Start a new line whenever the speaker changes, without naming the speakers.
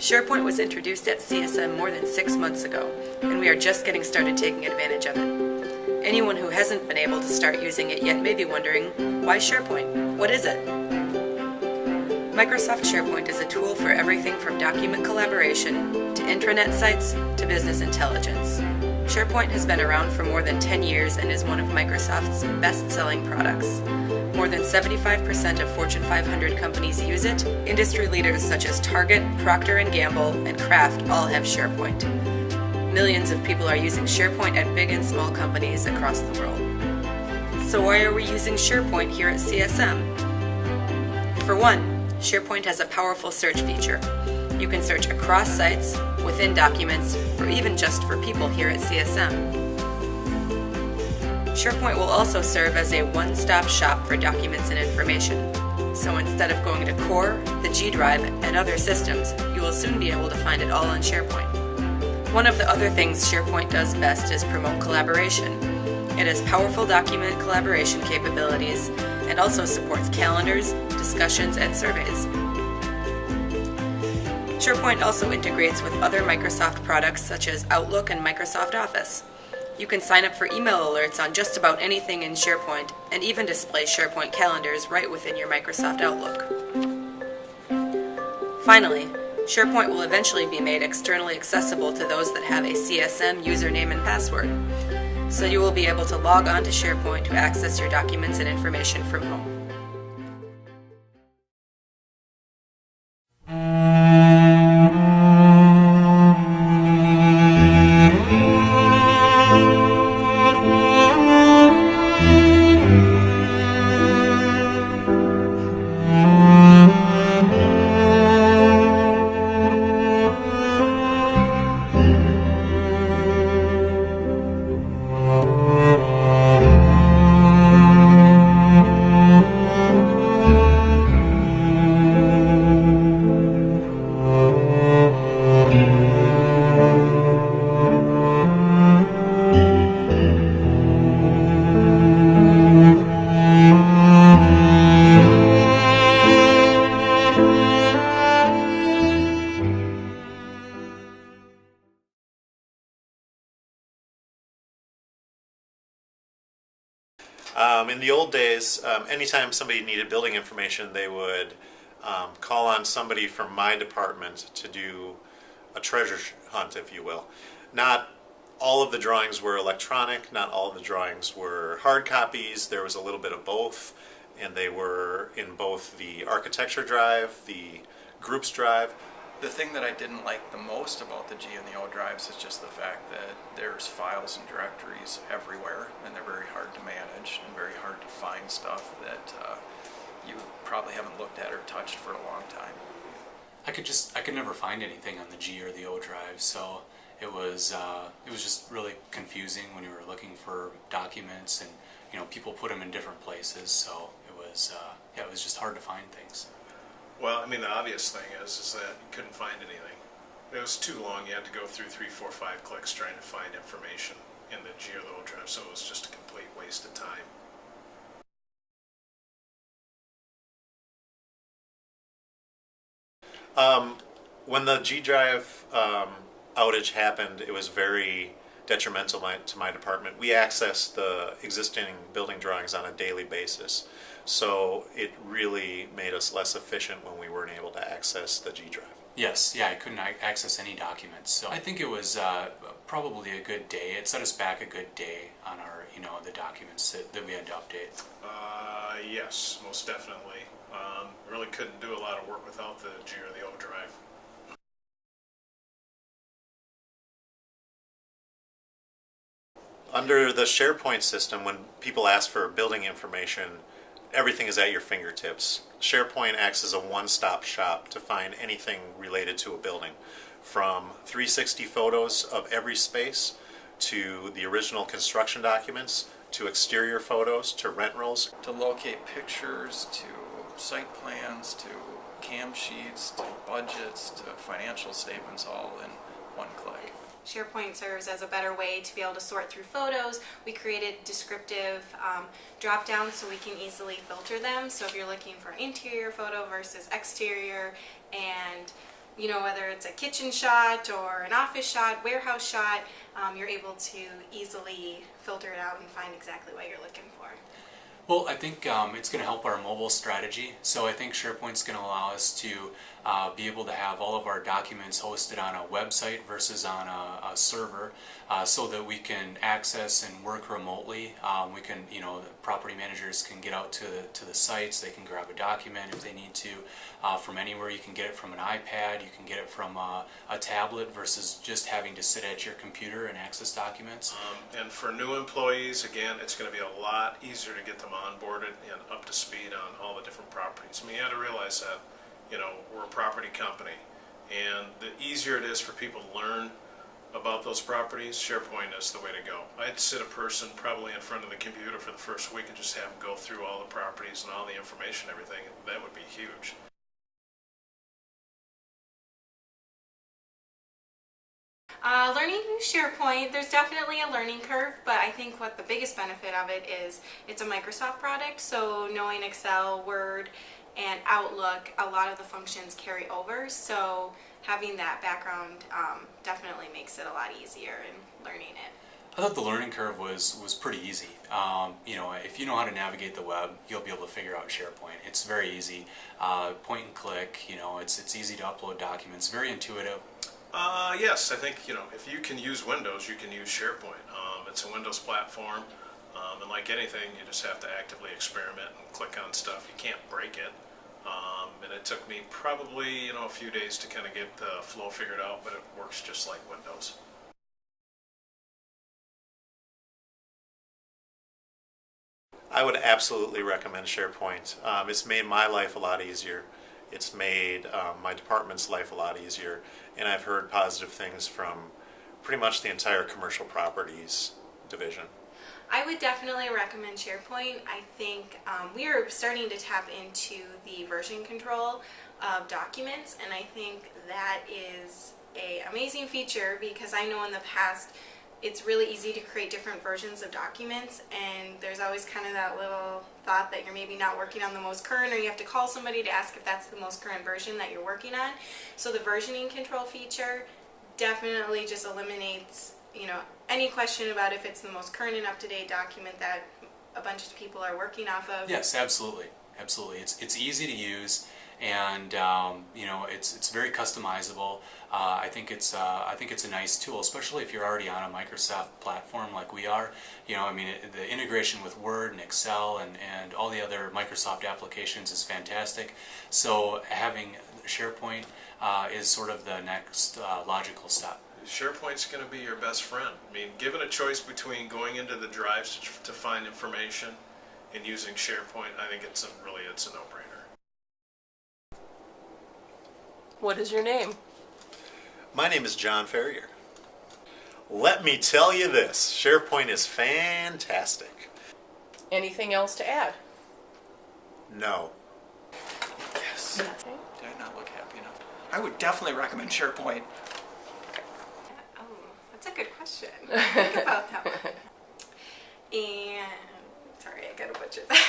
Sharepoint was introduced at CSM more than 6 months ago, and we are just getting started taking advantage of it. Anyone who hasn't been able to start using it yet may be wondering, why Sharepoint? What is it? Microsoft SharePoint is a tool for everything from document collaboration to intranet sites to business intelligence. SharePoint has been around for more than 10 years and is one of Microsoft's best-selling products. More than 75% of Fortune 500 companies use it. Industry leaders such as Target, Procter & Gamble, and Kraft all have SharePoint. Millions of people are using SharePoint at big and small companies across the world. So why are we using SharePoint here at CSM? For one, SharePoint has a powerful search feature. You can search across sites, within documents, or even just for people here at CSM. SharePoint will also serve as a one-stop shop for documents and information. So instead of going to Core, the G Drive, and other systems, you will soon be able to find it all on SharePoint. One of the other things SharePoint does best is promote collaboration. It has powerful document collaboration capabilities and also supports calendars, discussions, and surveys. SharePoint also integrates with other Microsoft products such as Outlook and Microsoft Office. You can sign up for email alerts on just about anything in SharePoint and even display SharePoint calendars right within your Microsoft Outlook. Finally, SharePoint will eventually be made externally accessible to those that have a CSM username and password. So you will be able to log on to SharePoint to access your documents and information from home.
In the old days, anytime somebody needed building information, they would call on somebody from my department to do a treasure hunt, if you will. Not all of the drawings were electronic, not all of the drawings were hard copies. There was a little bit of both, and they were in both the architecture drive, the groups drive.
The thing that I didn't like the most about the G and the O drives is just the fact that there's files and directories everywhere, and they're very hard to manage and very hard to find stuff that you probably haven't looked at or touched for a long time.
I could never find anything on the G or the O drive, so it was just really confusing when you were looking for documents, and people put them in different places, so it was just hard to find things.
Well, I mean, the obvious thing is that you couldn't find anything. It was too long. You had to go through 3, 4, 5 clicks trying to find information in the G or the O drive, so it was just a complete waste of time.
When the G drive outage happened, it was very detrimental to my department. We accessed the existing building drawings on a daily basis, so it really made us less efficient when we weren't able to access the G drive.
Yes, yeah, I couldn't access any documents, so I think it was probably a good day. It set us back a good day on our, the documents that we had to update.
Yes, most definitely. Really couldn't do a lot of work without the G or the O drive.
Under the SharePoint system, when people ask for building information, everything is at your fingertips. SharePoint acts as a one-stop shop to find anything related to a building, from 360 photos of every space, to the original construction documents, to exterior photos, to rent rolls.
To locate pictures, to site plans, to CAM sheets, to budgets, to financial statements, all in one click.
SharePoint serves as a better way to be able to sort through photos. We created descriptive drop downs so we can easily filter them. So if you're looking for interior photo versus exterior, and you know, whether it's a kitchen shot or an office shot, warehouse shot, you're able to easily filter it out and find exactly what you're looking for.
Well, I think it's going to help our mobile strategy. So I think SharePoint's going to allow us to be able to have all of our documents hosted on a website versus on a server, so that we can access and work remotely. We can, you know, the property managers can get out to the sites. They can grab a document if they need to from anywhere. You can get it from an iPad. You can get it from a tablet versus just having to sit at your computer and access documents.
And for new employees, again, it's going to be a lot easier to get them onboarded and up to speed on all the different properties. I mean, you got to realize that, you know, we're a property company, and the easier it is for people to learn about those properties, SharePoint is the way to go. I'd sit a person probably in front of the computer for the first week and just have them go through all the properties and all the information, everything. That would be huge.
Learning to use SharePoint, there's definitely a learning curve, but I think what the biggest benefit of it is it's a Microsoft product, so knowing Excel, Word, and Outlook, a lot of the functions carry over, so having that background definitely makes it a lot easier in learning it.
I thought the learning curve was pretty easy. You know, if you know how to navigate the web, you'll be able to figure out SharePoint. It's very easy. Point and click, you know, it's easy to upload documents, very intuitive.
Yes, I think, you know, if you can use Windows, you can use SharePoint. It's a Windows platform, and like anything, you just have to actively experiment and click on stuff. You can't break it. And it took me probably, you know, a few days to kind of get the flow figured out, but it works just like Windows.
I would absolutely recommend SharePoint. It's made my life a lot easier. It's made my department's life a lot easier, and I've heard positive things from pretty much the entire commercial properties division.
I would definitely recommend SharePoint. I think we are starting to tap into the version control of documents, and I think that is an amazing feature because I know in the past it's really easy to create different versions of documents, and there's always kind of that little thought that you're maybe not working on the most current, or you have to call somebody to ask if that's the most current version that you're working on. So the versioning control feature definitely just eliminates, you know, any question about if it's the most current and up-to-date document that a bunch of people are working off of.
Yes, absolutely, absolutely. It's easy to use, and you know, it's very customizable. I think it's a nice tool, especially if you're already on a Microsoft platform like we are. You know, I mean, the integration with Word and Excel and all the other Microsoft applications is fantastic. So having SharePoint is sort of the next logical step.
SharePoint's going to be your best friend. I mean, given a choice between going into the drives to find information and using SharePoint, I think it's a no-brainer.
What is your name?
My name is John Ferrier. Let me tell you this, SharePoint is fantastic.
Anything else to add?
No.
Yes.
Okay.
Did I not look happy enough? I would definitely recommend SharePoint.
Oh, that's a good question. Think about that one. And sorry, I gotta butcher that.